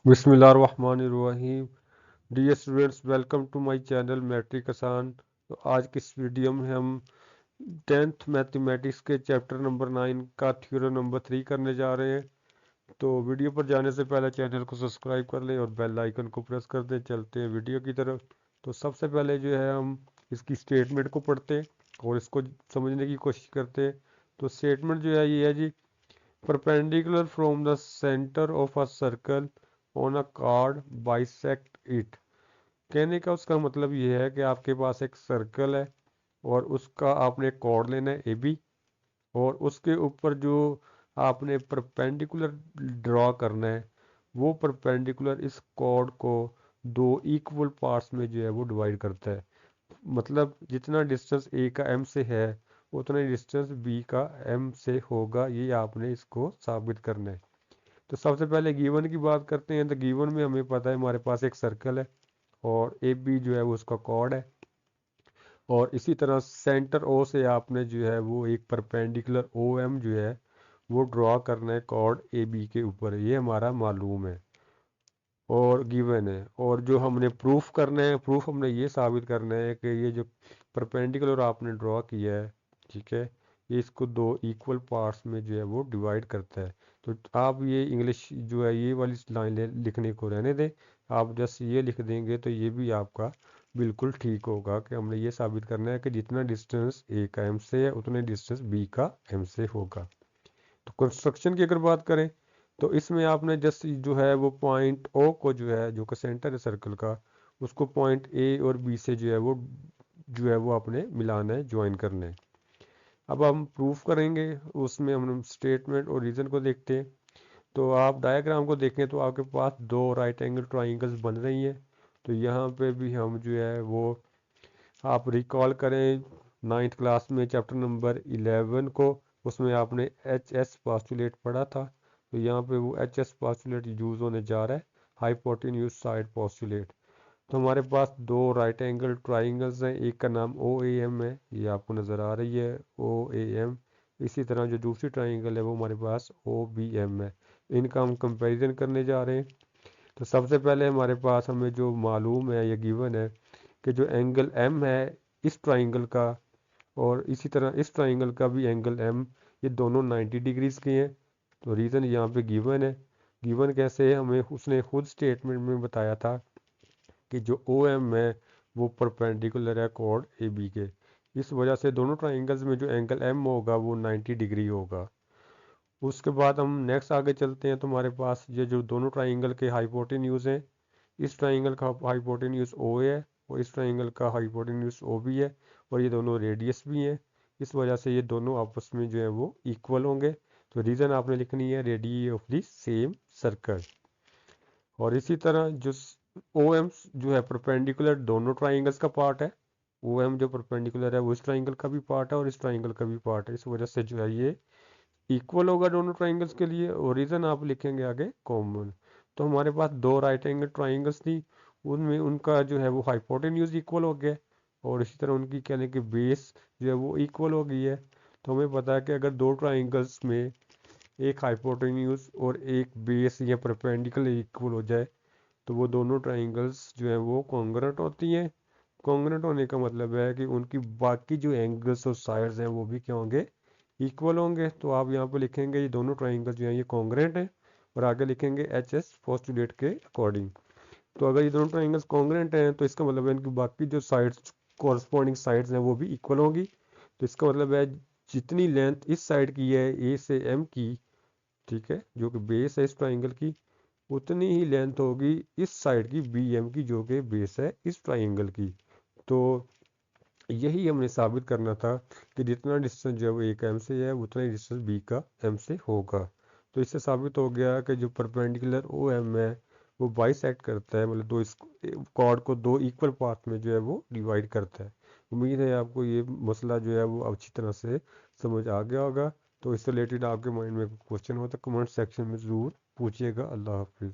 बिस्मिल्लाहिर्रहमानिर्रहीम। Dear students, welcome to my channel matric आसान। तो आज की इस वीडियो में हम 10th मैथमेटिक्स के चैप्टर नंबर 9 का थ्योरम नंबर 3 करने जा रहे हैं। तो वीडियो पर जाने से पहले चैनल को सब्सक्राइब कर लें और बेल आइकन को प्रेस कर दें। चलते हैं वीडियो की तरफ। तो सबसे पहले जो है हम इसकी स्टेटमेंट को पढ़ते हैं और इसको समझने की कोशिश करते हैं। तो स्टेटमेंट जो है ये है जी, perpendicular from the center of a circle on a chord bisect it। कहने का उसका मतलब ये है कि आपके पास एक सर्कल है और उसका आपने कॉर्ड लेना है ए बी, और उसके ऊपर जो आपने परपेंडिकुलर ड्रॉ करना है वो परपेंडिकुलर इस कॉर्ड को दो इक्वल पार्ट्स में जो है वो डिवाइड करता है। मतलब जितना डिस्टेंस ए का एम से है उतना ही डिस्टेंस बी का एम से होगा। ये आपने इसको साबित करना है। तो सबसे पहले गिवन की बात करते हैं। तो गिवन में हमें पता है हमारे पास एक सर्कल है और ए बी जो है वो उसका कॉर्ड है, और इसी तरह सेंटर ओ से आपने जो है वो एक परपेंडिकुलर ओ एम जो है वो ड्रॉ करना है कॉर्ड ए बी के ऊपर। ये हमारा मालूम है और गिवन है। और जो हमने प्रूफ करना है, प्रूफ हमने ये साबित करना है कि ये जो परपेंडिकुलर आपने ड्रॉ किया है, ठीक है, ये इसको दो इक्वल पार्ट्स में जो है वो डिवाइड करता है। तो आप ये इंग्लिश जो है ये वाली लाइन लिखने को रहने दें। आप जस्ट ये लिख देंगे तो ये भी आपका बिल्कुल ठीक होगा कि हमने ये साबित करना है कि जितना डिस्टेंस ए का एम से है उतने डिस्टेंस बी का एम से होगा। तो कंस्ट्रक्शन की अगर बात करें तो इसमें आपने जस्ट जो है वो पॉइंट ओ को जो है जो कि सेंटर है सर्कल का, उसको पॉइंट ए और बी से जो है वो आपने मिलाना है, ज्वाइन करना है। अब हम प्रूफ करेंगे, उसमें हम स्टेटमेंट और रीजन को देखते हैं। तो आप डायग्राम को देखें तो आपके पास दो राइट एंगल ट्राइंगल्स बन रही हैं। तो यहाँ पे भी हम जो है वो आप रिकॉल करें 9th क्लास में चैप्टर नंबर 11 को, उसमें आपने एच एस पास्टुलेट पढ़ा था। तो यहाँ पे वो एच एस पास्टुलेट यूज होने जा रहा है, हाइपोटेन्यूज साइड पोस्टुलेट। तो हमारे पास दो राइट एंगल ट्राइंगल्स हैं, एक का नाम ओ ए एम है, ये आपको नज़र आ रही है ओ ए एम। इसी तरह जो दूसरी ट्राइंगल है वो हमारे पास ओ बी एम है। इनका हम कंपैरिजन करने जा रहे हैं। तो सबसे पहले हमारे पास हमें जो मालूम है या गिवन है कि जो एंगल एम है इस ट्राइंगल का और इसी तरह इस ट्राइंगल का भी एंगल एम, ये दोनों 90 डिग्रीज के हैं। तो रीज़न यहाँ पे गिवन है। गिवन कैसे है, हमें उसने खुद स्टेटमेंट में बताया था कि जो ओ एम है वो परपेंडिकुलर है कॉर्ड ए बी के। इस वजह से दोनों ट्राइंगल्स में जो एंगल एम होगा वो 90 डिग्री होगा। उसके बाद हम नेक्स्ट आगे चलते हैं। तो हमारे पास ये जो दोनों ट्राइंगल के हाइपोटेन्यूज हैं, इस ट्राइंगल का हाइपोटेन्यूज ओ है और इस ट्राइंगल का हाइपोटेन्यूज ओ भी है, और ये दोनों रेडियस भी हैं। इस वजह से ये दोनों आपस में जो है वो इक्वल होंगे। तो रीज़न आपने लिखनी है radius of the same circle. और इसी तरह जो ओ एम जो है परपेंडिकुलर दोनों ट्राइंगल्स का पार्ट है। ओ एम जो परपेंडिकुलर है वो इस ट्राइंगल का भी पार्ट है और इस ट्राइंगल का भी पार्ट है। इस वजह से जो है ये इक्वल होगा दोनों ट्राइंगल्स के लिए। और रीजन आप लिखेंगे आगे कॉमन। तो हमारे पास दो राइट एंगल ट्राइंगल्स थी, उनमें उनका जो है वो हाइपोटेन्यूज इक्वल हो गया, और इसी तरह उनकी कहने की बेस जो है वो इक्वल हो गई है। तो हमें पता है कि अगर दो ट्राइंगल्स में एक हाइपोटेन्यूज और एक बेस या परपेंडिकुलर इक्वल हो जाए तो वो दोनों ट्राइंगल्स जो है वो कॉन्ग्रुएंट होती हैं। कॉन्ग्रुएंट होने का मतलब है कि उनकी बाकी जो एंगल्स और साइड्स हैं वो भी क्या होंगे, इक्वल होंगे। तो आप यहाँ पे लिखेंगे ये दोनों ट्राइंगल जो हैं ये कॉन्ग्रुएंट हैं, और आगे लिखेंगे एच एस पोस्टुलेट के अकॉर्डिंग। तो अगर ये दोनों ट्राइंगल्स कॉन्ग्रुएंट हैं तो इसका मतलब है इनकी बाकी जो साइड्स कॉरस्पॉन्डिंग साइड्स हैं वो भी इक्वल होंगी। तो इसका मतलब है जितनी लेंथ इस साइड की है ए से एम की, ठीक है, जो कि बेस है इस ट्राइंगल की, उतनी ही लेंथ होगी इस साइड की बी एम की, जो कि बेस है इस ट्राइंगल की। तो यही हमने साबित करना था कि जितना डिस्टेंस जो है वो ए का एम से है उतना ही डिस्टेंस बी का एम से होगा। तो इससे साबित हो गया कि जो परपेंडिकुलर ओ एम है वो बाइसेक्ट करता है, मतलब दो इस कॉर्ड को दो इक्वल पार्ट में जो है वो डिवाइड करता है। उम्मीद है आपको ये मसला जो है वो अच्छी तरह से समझ आ गया होगा। तो इससे रिलेटेड आपके माइंड में क्वेश्चन हो तो कमेंट सेक्शन में ज़रूर पूछिएगा। अल्लाह हाफिज़।